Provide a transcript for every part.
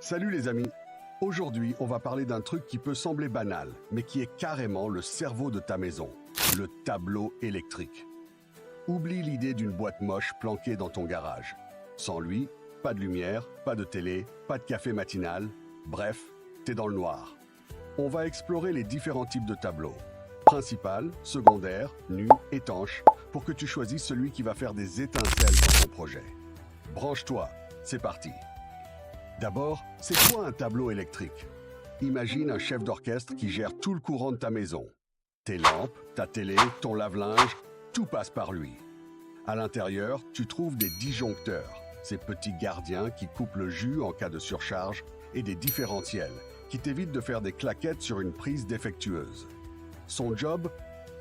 Salut les amis. Aujourd'hui, on va parler d'un truc qui peut sembler banal, mais qui est carrément le cerveau de ta maison, le tableau électrique. Oublie l'idée d'une boîte moche planquée dans ton garage. Sans lui, pas de lumière, pas de télé, pas de café matinal, bref, t'es dans le noir. On va explorer les différents types de tableaux. Principal, secondaire, nu, étanche, pour que tu choisisses celui qui va faire des étincelles dans ton projet. Branche-toi, c'est parti. D'abord, c'est quoi un tableau électrique? Imagine un chef d'orchestre qui gère tout le courant de ta maison. Tes lampes, ta télé, ton lave-linge, tout passe par lui. À l'intérieur, tu trouves des disjoncteurs, ces petits gardiens qui coupent le jus en cas de surcharge, et des différentiels, qui t'évitent de faire des claquettes sur une prise défectueuse. Son job?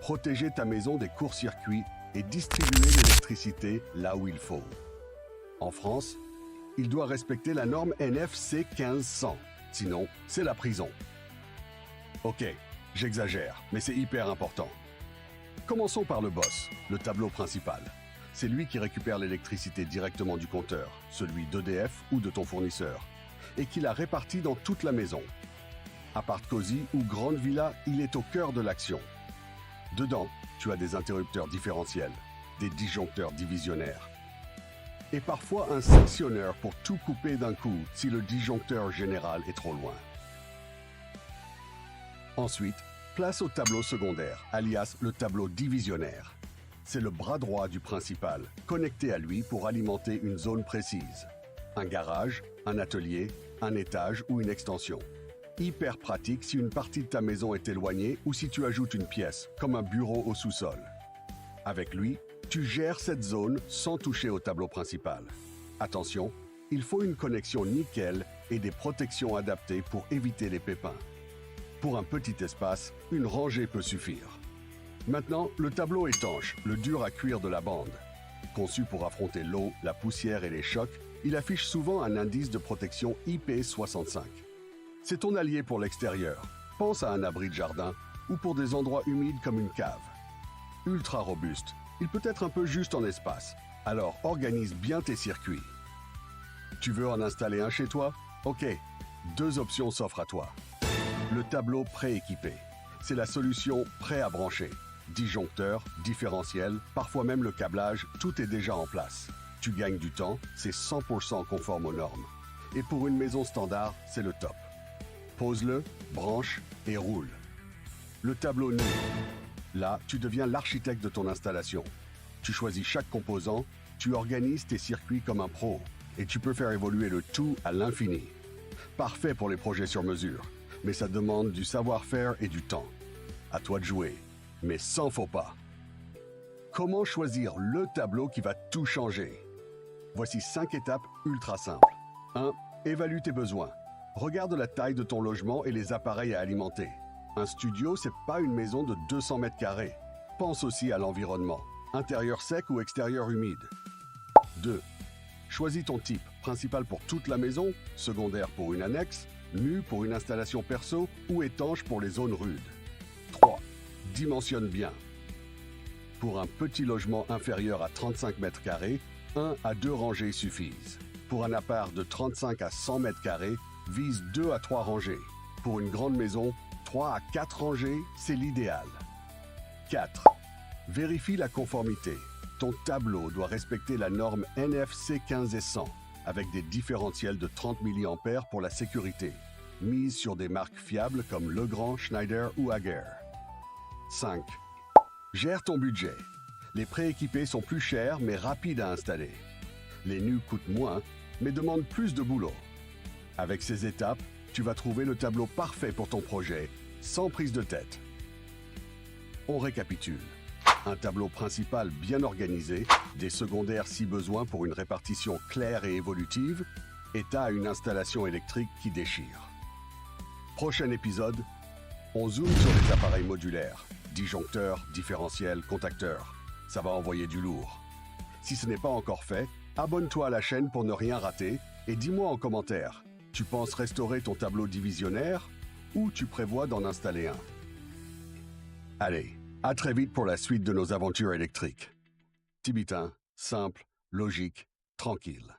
Protéger ta maison des courts-circuits et distribuer l'électricité là où il faut. En France, il doit respecter la norme NFC 1500, sinon c'est la prison. Ok, j'exagère, mais c'est hyper important. Commençons par le boss, le tableau principal. C'est lui qui récupère l'électricité directement du compteur, celui d'EDF ou de ton fournisseur, et qui la répartit dans toute la maison. Appart cosy ou grande villa, il est au cœur de l'action. Dedans, tu as des interrupteurs différentiels, des disjoncteurs divisionnaires, et parfois un sectionneur pour tout couper d'un coup si le disjoncteur général est trop loin. Ensuite, place au tableau secondaire, alias le tableau divisionnaire. C'est le bras droit du principal, connecté à lui pour alimenter une zone précise. Un garage, un atelier, un étage ou une extension. Hyper pratique si une partie de ta maison est éloignée ou si tu ajoutes une pièce, comme un bureau au sous-sol. Avec lui, tu gères cette zone sans toucher au tableau principal. Attention, il faut une connexion nickel et des protections adaptées pour éviter les pépins. Pour un petit espace, une rangée peut suffire. Maintenant, le tableau étanche, le dur à cuire de la bande. Conçu pour affronter l'eau, la poussière et les chocs, il affiche souvent un indice de protection IP65. C'est ton allié pour l'extérieur. Pense à un abri de jardin ou pour des endroits humides comme une cave. Ultra robuste, il peut être un peu juste en espace, alors organise bien tes circuits. Tu veux en installer un chez toi? Ok, deux options s'offrent à toi. Le tableau prééquipé, c'est la solution prêt à brancher. Disjoncteur, différentiel, parfois même le câblage, tout est déjà en place. Tu gagnes du temps, c'est 100% conforme aux normes. Et pour une maison standard, c'est le top. Pose-le, branche et roule. Le tableau nu. Là, tu deviens l'architecte de ton installation. Tu choisis chaque composant, tu organises tes circuits comme un pro et tu peux faire évoluer le tout à l'infini. Parfait pour les projets sur mesure, mais ça demande du savoir-faire et du temps. À toi de jouer, mais sans faux pas. Comment choisir le tableau qui va tout changer? Voici 5 étapes ultra simples. 1. Évalue tes besoins. Regarde la taille de ton logement et les appareils à alimenter. Un studio, c'est pas une maison de 200 mètres carrés. Pense aussi à l'environnement, intérieur sec ou extérieur humide. 2. Choisis ton type, principal pour toute la maison, secondaire pour une annexe, nu pour une installation perso ou étanche pour les zones rudes. 3. Dimensionne bien. Pour un petit logement inférieur à 35 mètres carrés, 1 à 2 rangées suffisent. Pour un appart de 35 à 100 mètres carrés, vise 2 à 3 rangées. Pour une grande maison, 3 à 4 rangées, c'est l'idéal. 4. Vérifie la conformité. Ton tableau doit respecter la norme NFC 15 et 100, avec des différentiels de 30 mA pour la sécurité. Mise sur des marques fiables comme Legrand, Schneider ou Hager. 5. Gère ton budget. Les prééquipés sont plus chers mais rapides à installer. Les nus coûtent moins, mais demandent plus de boulot. Avec ces étapes, tu vas trouver le tableau parfait pour ton projet, sans prise de tête. On récapitule. Un tableau principal bien organisé, des secondaires si besoin pour une répartition claire et évolutive, et t'as une installation électrique qui déchire. Prochain épisode, on zoome sur les appareils modulaires, disjoncteurs, différentiels, contacteurs. Ça va envoyer du lourd. Si ce n'est pas encore fait, abonne-toi à la chaîne pour ne rien rater et dis-moi en commentaire. Tu penses restaurer ton tableau divisionnaire ou tu prévois d'en installer un? Allez, à très vite pour la suite de nos aventures électriques. Tibetain, simple, logique, tranquille.